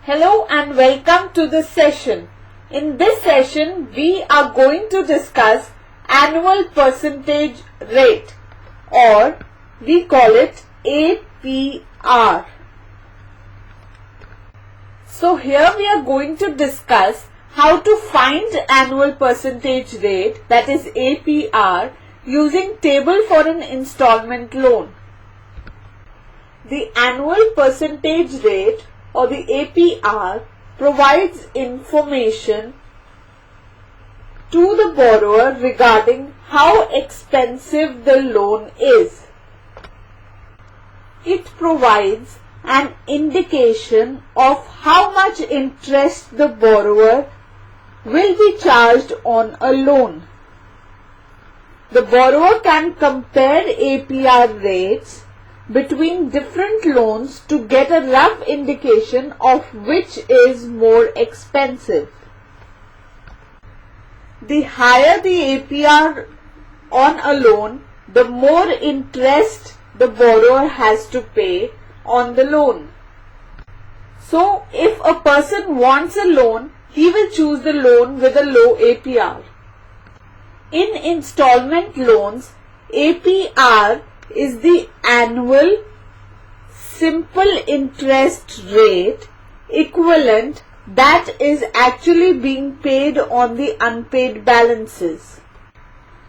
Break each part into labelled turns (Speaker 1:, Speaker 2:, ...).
Speaker 1: Hello and welcome to this session. In this session, we are going to discuss annual percentage rate, or we call it APR. So here we are going to discuss how to find annual percentage rate, that is APR, using table for an installment loan. The annual percentage rate or the APR provides information to the borrower regarding how expensive the loan is. It provides an indication of how much interest the borrower will be charged on a loan. The borrower can compare APR rates between different loans to get a rough indication of which is more expensive. The higher the APR on a loan, the more interest the borrower has to pay on the loan. So, if a person wants a loan, he will choose the loan with a low APR. In installment loans, APR is the annual simple interest rate equivalent that is actually being paid on the unpaid balances.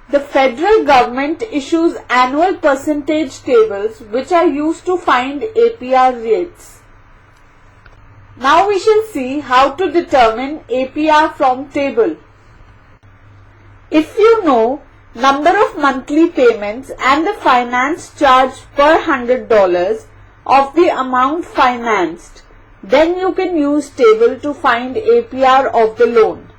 Speaker 1: The federal government issues annual percentage tables which are used to find APR rates. Now we shall see how to determine APR from table. If you know number of monthly payments and the finance charge per $100 of the amount financed, then you can use table to find APR of the loan.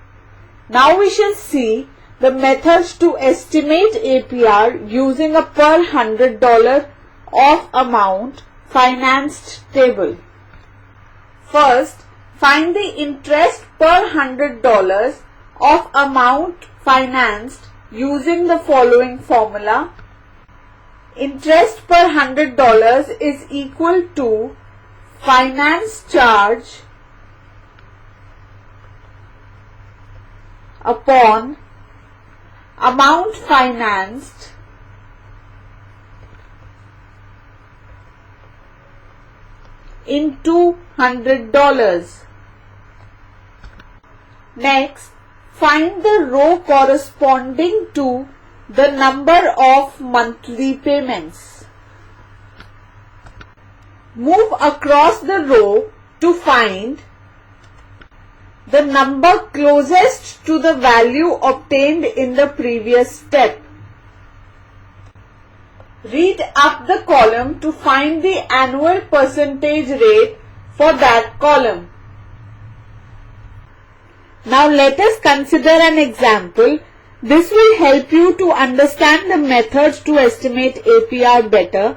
Speaker 1: Now we shall see the methods to estimate APR using a per $100 of amount financed table. First, find the interest per $100 of amount financed using the following formula. Interest per $100 is equal to finance charge upon amount financed into $100. Next, find the row corresponding to the number of monthly payments. Move across the row to find the number closest to the value obtained in the previous step. Read up the column to find the annual percentage rate for that column. Now let us consider an example. This will help you to understand the methods to estimate APR better.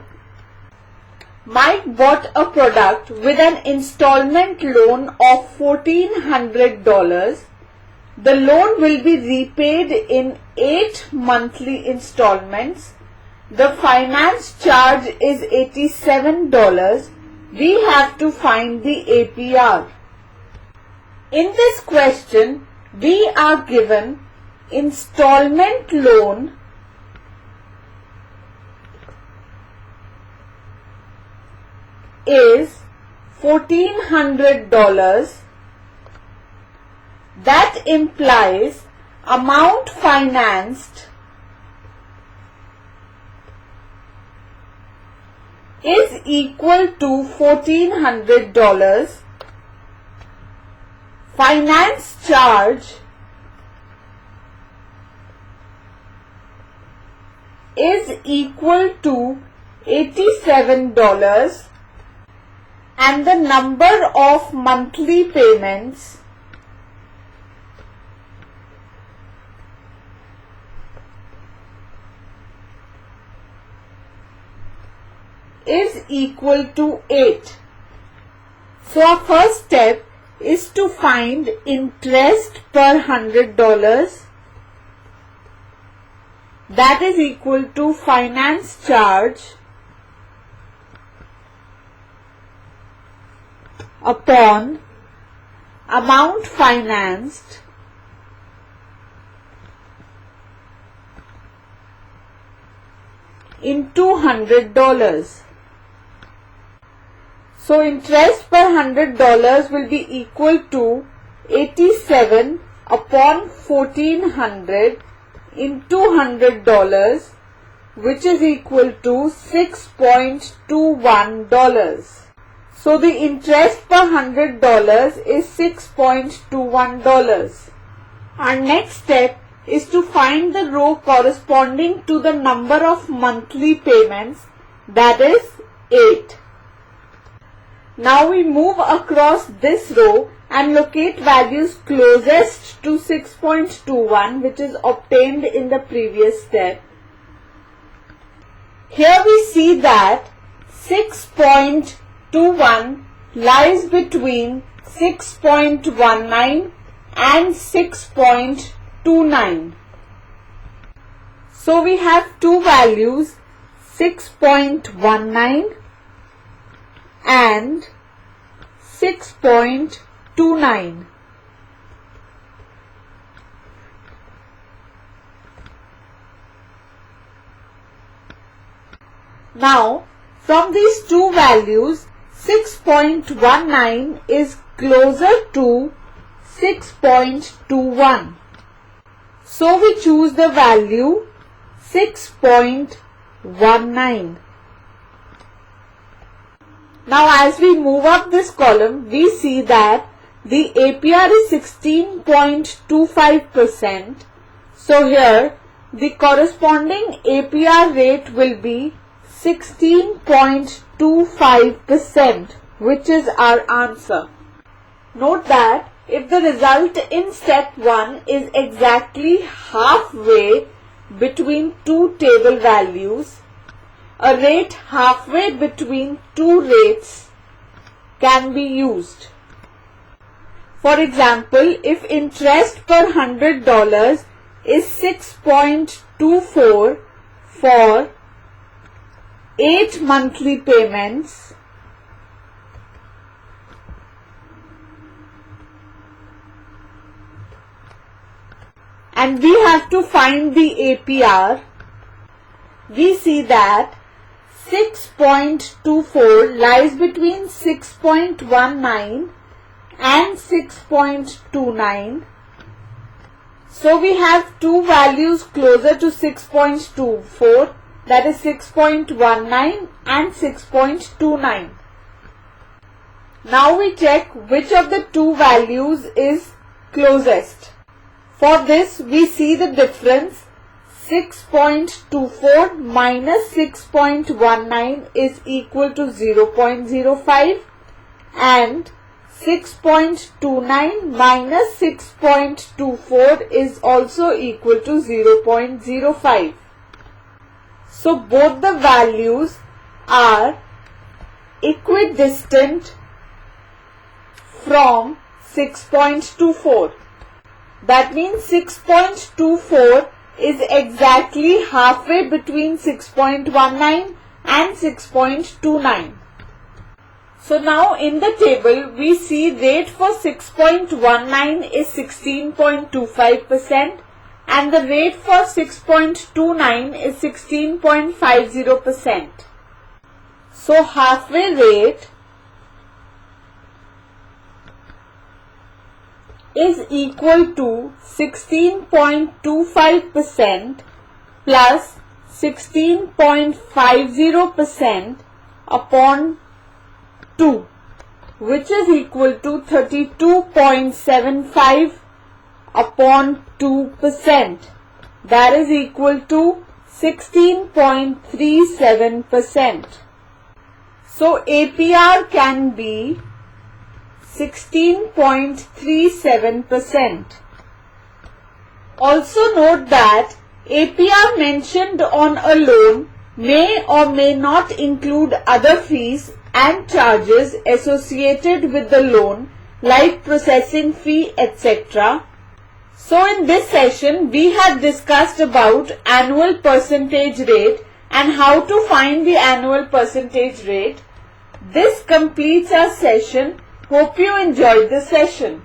Speaker 1: Mike bought a product with an installment loan of $1,400. The loan will be repaid in 8 monthly installments. The finance charge is $87. We have to find the APR. In this question, we are given installment loan is $1,400. That implies amount financed is equal to $1,400. Finance charge is equal to $87 and the number of monthly payments is equal to 8. So our first step is to find interest per $100, that is equal to finance charge upon amount financed in $200. So interest per $100 will be equal to 87 upon 1400 in $200, which is equal to $6.21. So the interest per $100 is $6.21. Our next step is to find the row corresponding to the number of monthly payments, that is 8. Now we move across this row and locate values closest to 6.21, which is obtained in the previous step. Here we see that 6.21 lies between 6.19 and 6.29. So we have two values, 6.19 and 6.29. Now, from these two values, 6.19 is closer to 6.21. So we choose the value 6.19. Now as we move up this column, we see that the APR is 16.25%. So here the corresponding APR rate will be 16.25%, which is our answer. Note that if the result in step 1 is exactly halfway between two table values, a rate halfway between two rates can be used. For example, if interest per $100 is 6.24 for 8 monthly payments, and we have to find the APR, we see that 6.24 lies between 6.19 and 6.29. So we have two values closer to 6.24, that is 6.19 and 6.29. Now we check which of the two values is closest. For this we see the difference. 6.24 minus 6.19 is equal to 0.05 and 6.29 minus 6.24 is also equal to 0.05. So both the values are equidistant from 6.24. That means 6.24 is exactly halfway between 6.19 and 6.29. So now in the table we see rate for 6.19 is 16.25% and the rate for 6.29 is 16.50%. So halfway rate is equal to 16.25% plus 16.50% upon 2, which is equal to 32.75 upon 2%. That is equal to 16.37%. So APR can be 16.37%. Also note that APR mentioned on a loan may or may not include other fees and charges associated with the loan like processing fee, etc. So in this session we have discussed about annual percentage rate and how to find the annual percentage rate. This completes our session. Hope you enjoyed the session.